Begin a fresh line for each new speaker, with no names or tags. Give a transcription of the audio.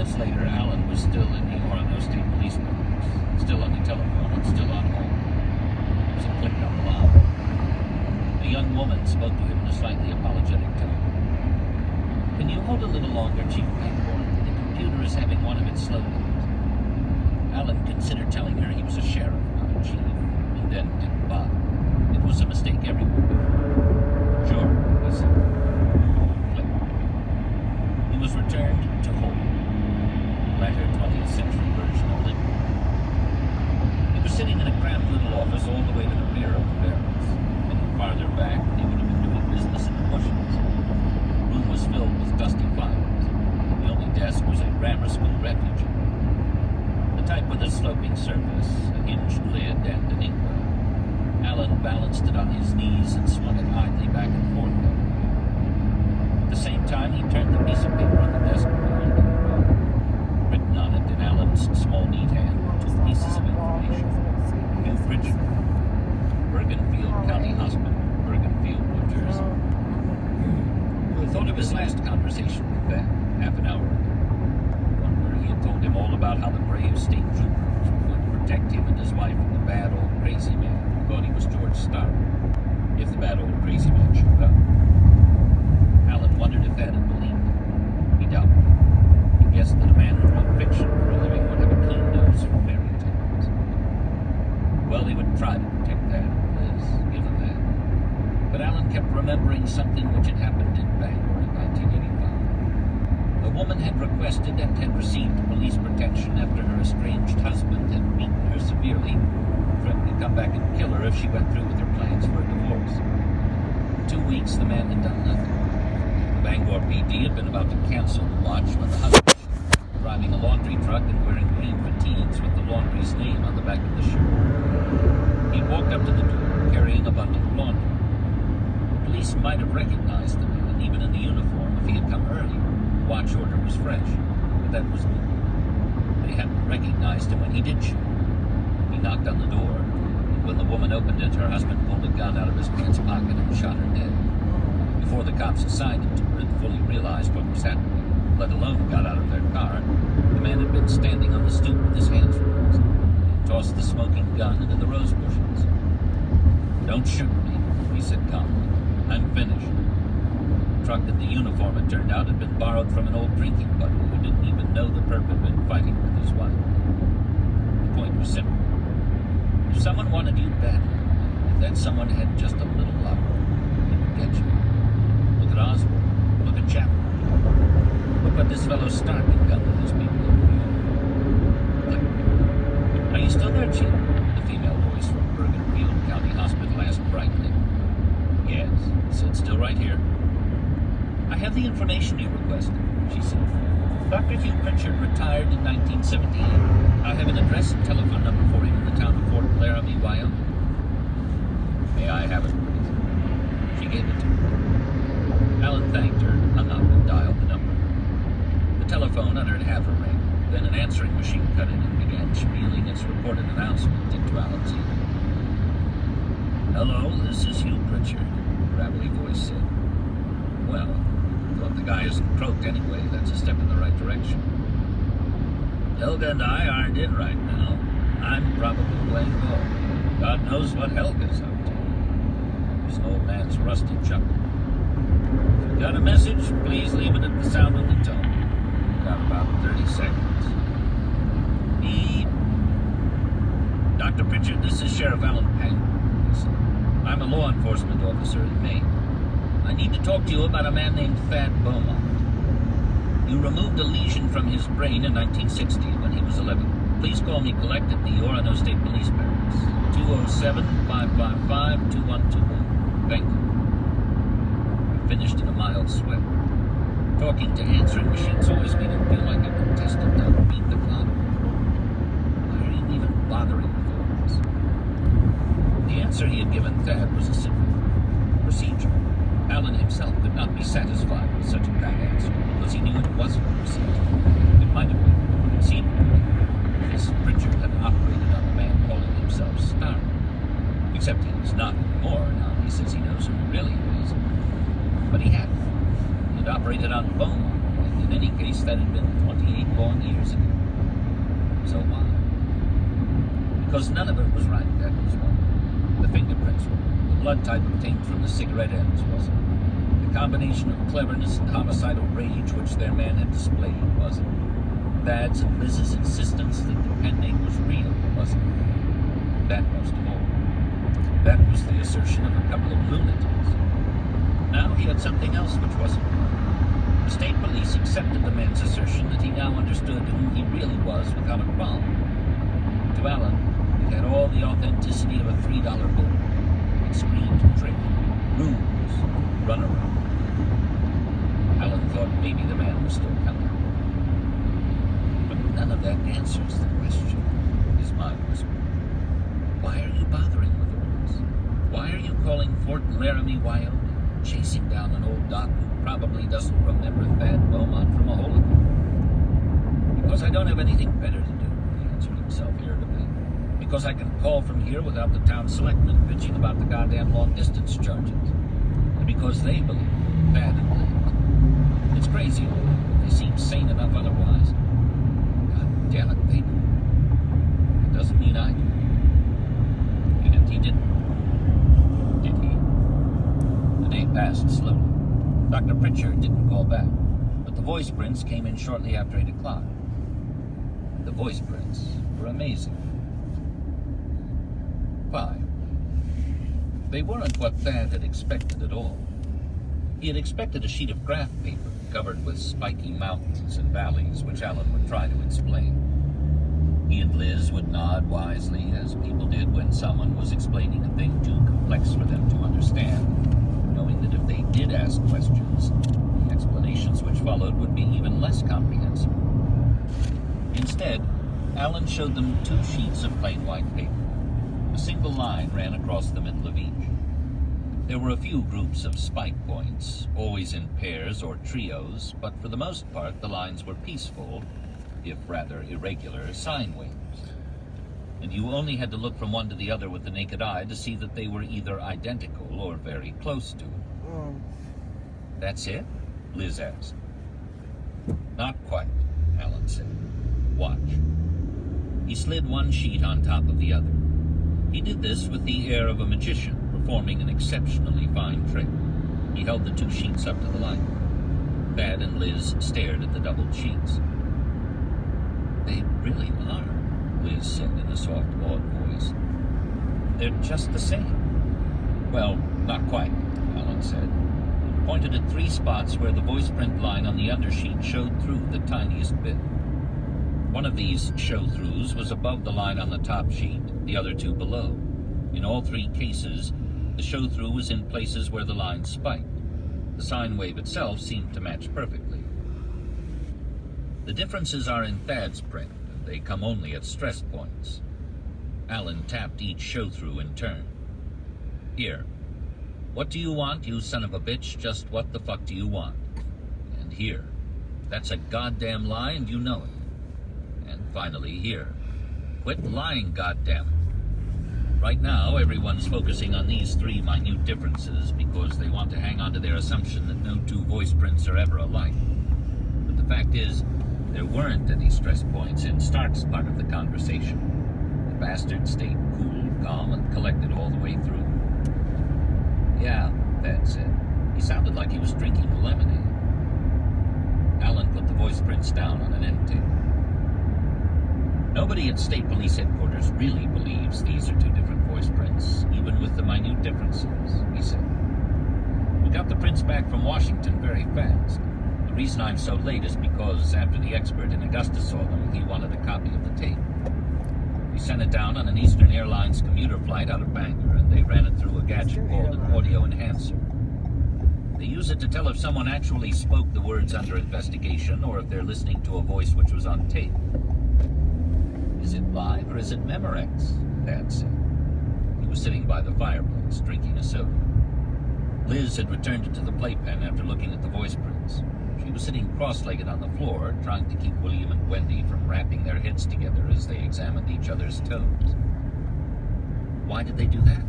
minutes later, Alan was still in the Orono State Police Barracks, still on the telephone and still on hold. There was a click on the line. A young woman spoke to him in a slightly apologetic tone. "Can you hold a little longer, Chief Pangborn? The computer is having one of its slow days." Alan considered telling her he was a sheriff, not a chief, and then didn't bother. It was a mistake everyone made. "Sure," he said. Click. He was returned to hold. Latter 20th century version of Lincoln. He was sitting in a cramped little office all the way to the rear of the barracks. Any farther back, he would have been doing business in the bushes. The room was filled with dusty files. The only desk was a grammar school refugee. The type with a sloping surface, a hinged lid, and an inkwell. Alan balanced it on his knees and swung it idly back and forth. At the same time, he turned the piece of paper on the desk around and around. Written on it in Alan's small, neat hand were two pieces of information. Hugh Pritchard, Bergenfield County Hospital, Bergenfield, New Jersey. He thought of his last conversation with Ben, half an hour ago. One where he had told him all about how the brave state troopers were going to protect him and his wife from the bad old crazy man who thought he was George Starr, if the bad old crazy man showed up. Alan wondered if Ed had believed him. He doubted it. He guessed that a man who wrote fiction for a living would have a keen nose for fairy tales. Well, he would try to protect that, Liz, give him that. But Alan kept remembering something which had happened in Bangor in 1985. A woman had requested and had received police protection after her estranged husband had beaten her severely, threatening to come back and kill her if she went through with her plans for a divorce. For 2 weeks, the man had done nothing. The Bangor PD had been about to cancel the watch when the husband, driving a laundry truck and wearing green fatigues with the laundry's name on the back of the shirt. He walked up to the door, carrying a bundle of laundry. The police might have recognized the man, even in the uniform, if he had come earlier. The watch order was fresh, but that was good. They hadn't recognized him when he did show. He knocked on the door, and when the woman opened it, her husband pulled a gun out of his pants pocket and shot her dead. Before the cops assigned him to her and fully realized what was happening, let alone got out of their car, the man had been standing on the stoop with his hands raised. He tossed the smoking gun into the rose bushes. "Don't shoot me," he said calmly. "I'm finished." The truck and the uniform, it turned out, had been borrowed from an old drinking buddy who didn't even know the perp had been fighting with his wife. The point was simple. If someone wanted you badly, if that someone had just a little luck, he would get you. Look at Oswald. Look at Chapman. Look what this fellow Stark had done with his people over here. Are you still there, Chief? The female voice from Bergenfield County Hospital asked brightly. "Yes," he said, "still right here." "I have the information you requested," she said. "Dr. Hugh Pritchard retired in 1978. I have an address and telephone number for him in the town of Fort Laramie, Wyoming." "May I have it, please?" She gave it to him. Alan thanked her, hung up, and dialed the number. The telephone uttered half a ring, then an answering machine cut in and began spieling its reported announcement into Alan's ear. "Hello, this is Hugh Pritchard," a gravelly voice said. "Well, thought the guy isn't croaked anyway. That's a step in the right direction. Helga and I aren't in right now. I'm probably playing golf. God knows what Helga's up to." There's an old man's rusty chuckle. "If you got a message, please leave it at the sound of the tone. Got about 30 seconds. Beep. Dr. Pritchard, this is Sheriff Alan Pangborn," he said. "I'm a law enforcement officer in Maine. I need to talk to you about a man named Thad Beaumont. You removed a lesion from his brain in 1960 when he was 11. Please call me collect at the Orono State Police Barracks. 207-555-2121. Thank you." He finished in a mild sweat. Talking to answering machines always made him feel like a contestant on Beat the Clock. Why are you even bothering with all this? The answer he had given Thad was a simple procedure. Alan himself could not be satisfied with such a bad answer, because he knew it wasn't a procedure. It might have been, conceivably, if this Pritchard had operated on the man calling himself Stark. Except he's not anymore. Now he says he knows who he really is. But he hadn't. He'd operated on Beaumont, and in In any case, that had been 28 long years ago. So why? Because none of it was right, that was why. The fingerprints were. The blood type obtained from the cigarette ends wasn't. The combination of cleverness and homicidal rage which their man had displayed wasn't. Thad's and Liz's insistence that the pen name was real wasn't. That most of all. That was the assertion of a couple of lunatics. Now he had something else which wasn't. The state police accepted the man's assertion that he now understood who he really was without a qualm. To Alan, it had all the authenticity of a $3 bill. It screamed trick, ruse, runaround. Alan thought maybe the man was still coming. But none of that answers the question, his mind whispered. Why are you bothering with all this? Why are you calling Fort Laramie, Wyoming, chasing down an old doc who probably doesn't remember Thad Beaumont from a hole in it? Because I don't have anything better to do, he answered himself irritably. Because I can call from here without the town selectmen bitching about the goddamn long-distance charges. And because they believe Thad and Liz. It's crazy, all right, but they seem sane enough otherwise. God damn it, they do. It doesn't mean I do. And he didn't. Did he? The day passed slowly. Dr. Pritchard didn't call back, but the voice prints came in shortly after 8 o'clock. The voice prints were amazing. 5. They weren't what Thad had expected at all. He had expected a sheet of graph paper covered with spiky mountains and valleys, which Alan would try to explain. He and Liz would nod wisely, as people did when someone was explaining a thing too complex for them to understand, knowing that if they did ask questions, the explanations which followed would be even less comprehensible. Instead, Alan showed them 2 sheets of plain white paper. A single line ran across the middle of each. There were a few groups of spike points, always in pairs or trios, but for the most part the lines were peaceful, if rather irregular, sine waves. And you only had to look from one to the other with the naked eye to see that they were either identical or very close to it. That's it? Liz asked. Not quite, Alan said. Watch. He slid one sheet on top of the other. He did this with the air of a magician performing an exceptionally fine trick. He held the 2 sheets up to the light. Thad and Liz stared at the doubled sheets. They really are, Liz said in a soft, awed voice. They're just the same. Well, not quite, Alan said, and pointed at 3 spots where the voice print line on the undersheet showed through the tiniest bit. One of these show-throughs was above the line on the top sheet, the other 2 below. In all 3 cases, the show-through was in places where the line spiked. The sine wave itself seemed to match perfectly. The differences are in Thad's print, and they come only at stress points. Alan tapped each show-through in turn. Here. What do you want, you son of a bitch? Just what the fuck do you want? And here. That's a goddamn lie, and you know it. And finally here. Quit lying, goddammit. Right now, everyone's focusing on these 3 minute differences because they want to hang on to their assumption that no 2 voice prints are ever alike. But the fact is, there weren't any stress points in Stark's part of the conversation. The bastard stayed cool, calm, and collected all the way through. Yeah, Thad said. He sounded like he was drinking lemonade. Alan put the voice prints down on an end table. Nobody at State Police Headquarters really believes these are 2 different voice prints, even with the minute differences, he said. We got the prints back from Washington very fast. The reason I'm so late is because after the expert in Augusta saw them, he wanted a copy of the tape. We sent it down on an Eastern Airlines commuter flight out of Bangor, and they ran it through a gadget called an audio enhancer. They use it to tell if someone actually spoke the words under investigation or if they're listening to a voice which was on tape. Is it live or is it Memorex? Thad said. He was sitting by the fireplace, drinking a soda. Liz had returned it to the playpen after looking at the voice prints. She was sitting cross-legged on the floor, trying to keep William and Wendy from rapping their heads together as they examined each other's toes. Why did they do that?